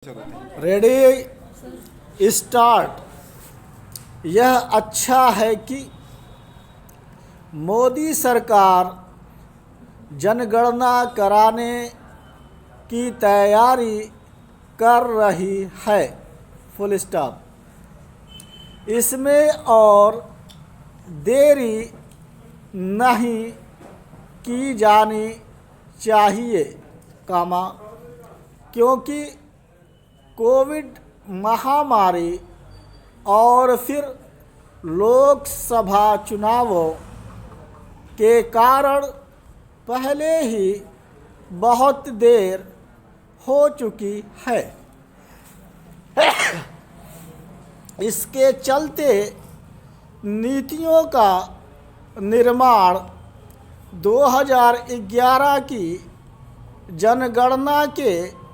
Ready start. यह अच्छा है कि मोदी सरकार जनगणना कराने की तैयारी कर रही है, फुल स्टॉप। इसमें और देरी नहीं की जानी चाहिए, क्योंकि कोविड महामारी और फिर लोकसभा चुनावों के कारण पहले ही बहुत देर हो चुकी है। इसके चलते नीतियों का निर्माण 2011 की जनगणना के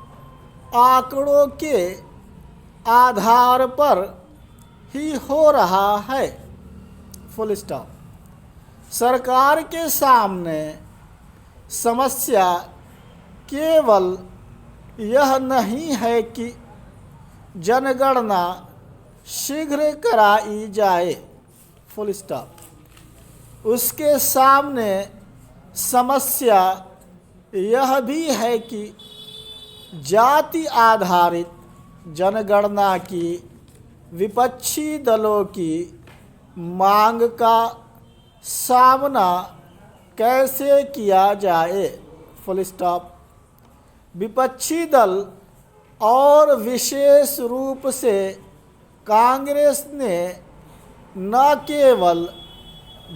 आंकड़ों के आधार पर ही हो रहा है, फुल स्टॉप। सरकार के सामने समस्या केवल यह नहीं है कि जनगणना शीघ्र कराई जाए, फुल स्टॉप। उसके सामने समस्या यह भी है कि जाति आधारित जनगणना की विपक्षी दलों की मांग का सामना कैसे किया जाए, फुल स्टॉप। विपक्षी दल और विशेष रूप से कांग्रेस ने न केवल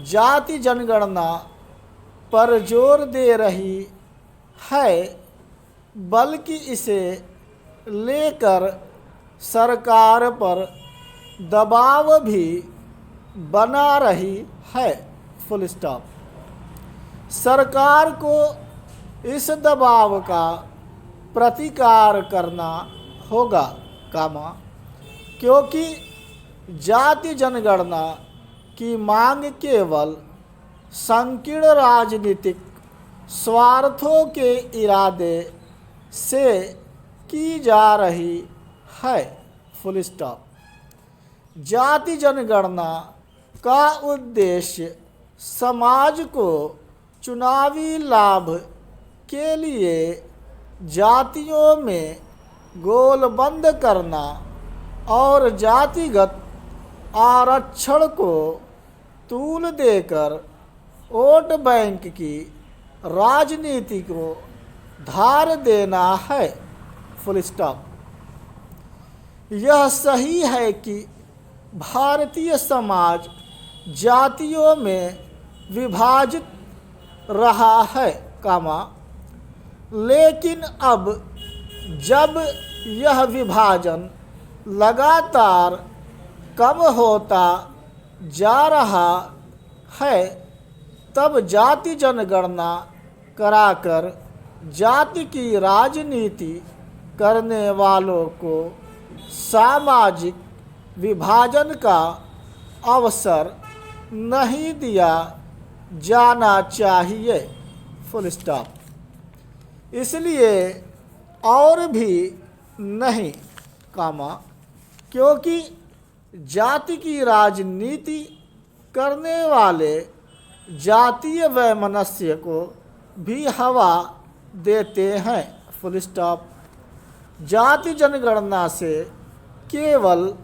जाति जनगणना पर जोर दे रही है, बल्कि इसे लेकर सरकार पर दबाव भी बना रही है, फुल स्टॉप। सरकार को इस दबाव का प्रतिकार करना होगा, क्योंकि जाति जनगणना की मांग केवल संकीर्ण राजनीतिक स्वार्थों के इरादे से की जा रही है, फुल स्टॉप। जाति जनगणना का उद्देश्य समाज को चुनावी लाभ के लिए जातियों में गोलबंद करना और जातिगत आरक्षण को तूल देकर वोट बैंक की राजनीति को धार देना है, फुल स्टॉप। यह सही है कि भारतीय समाज जातियों में विभाजित रहा है, लेकिन अब जब यह विभाजन लगातार कम होता जा रहा है, तब जाति जनगणना कराकर जाति की राजनीति करने वालों को सामाजिक विभाजन का अवसर नहीं दिया जाना चाहिए, फुल स्टॉप। इसलिए और भी नहीं, क्योंकि जाति की राजनीति करने वाले जातीय वैमनस्य को भी हवा देते हैं, फुल स्टॉप। जाति जनगणना से केवल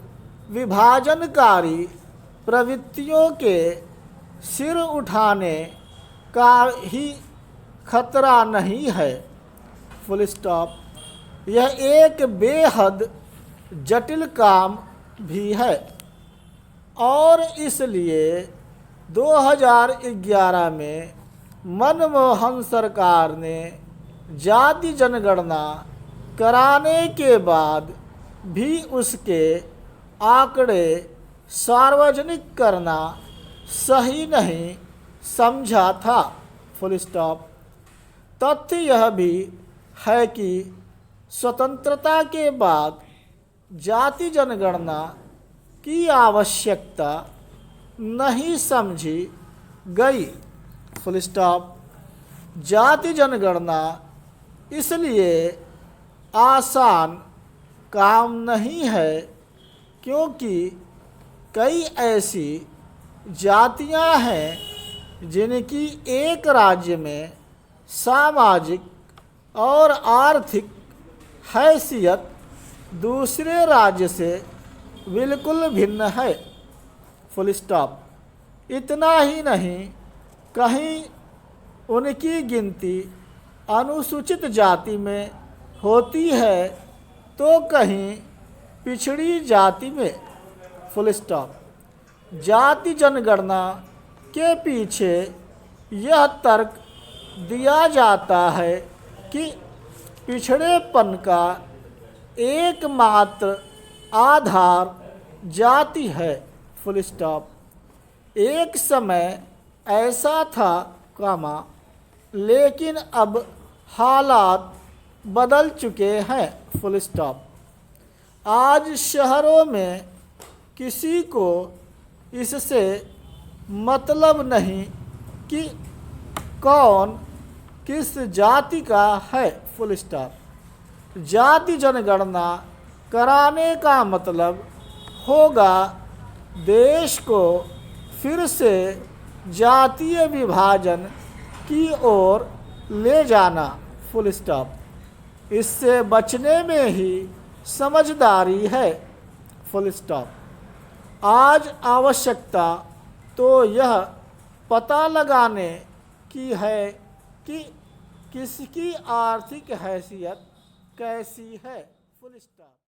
विभाजनकारी प्रवृत्तियों के सिर उठाने का ही खतरा नहीं है, फुल स्टॉप। यह एक बेहद जटिल काम भी है और इसलिए 2011 में मनमोहन सरकार ने जाति जनगणना कराने के बाद भी उसके आंकड़े सार्वजनिक करना सही नहीं समझा था, फुल स्टॉप। तथ्य यह भी है कि स्वतंत्रता के बाद जाति जनगणना की आवश्यकता नहीं समझी गई, फुल स्टॉप। जाति जनगणना इसलिए आसान काम नहीं है, क्योंकि कई ऐसी जातियां हैं जिनकी एक राज्य में सामाजिक और आर्थिक हैसियत दूसरे राज्य से बिल्कुल भिन्न है। Full stop. इतना ही नहीं, कहीं उनकी गिनती अनुसूचित जाति में होती है तो कहीं पिछड़ी जाति में। Full stop. जाति जनगणना के पीछे यह तर्क दिया जाता है कि पिछड़ेपन का एकमात्र आधार जाति है। Full stop. एक समय ऐसा था कामा, लेकिन अब हालात बदल चुके हैं। Full stop. आज शहरों में किसी को इससे मतलब नहीं कि कौन किस जाति का है। Full stop. जाति जनगणना कराने का मतलब होगा देश को फिर से जातीय विभाजन की ओर ले जाना। Full stop. इससे बचने में ही समझदारी है। Full stop. आज आवश्यकता तो यह पता लगाने की है कि किसकी आर्थिक हैसियत कैसी है। Full stop.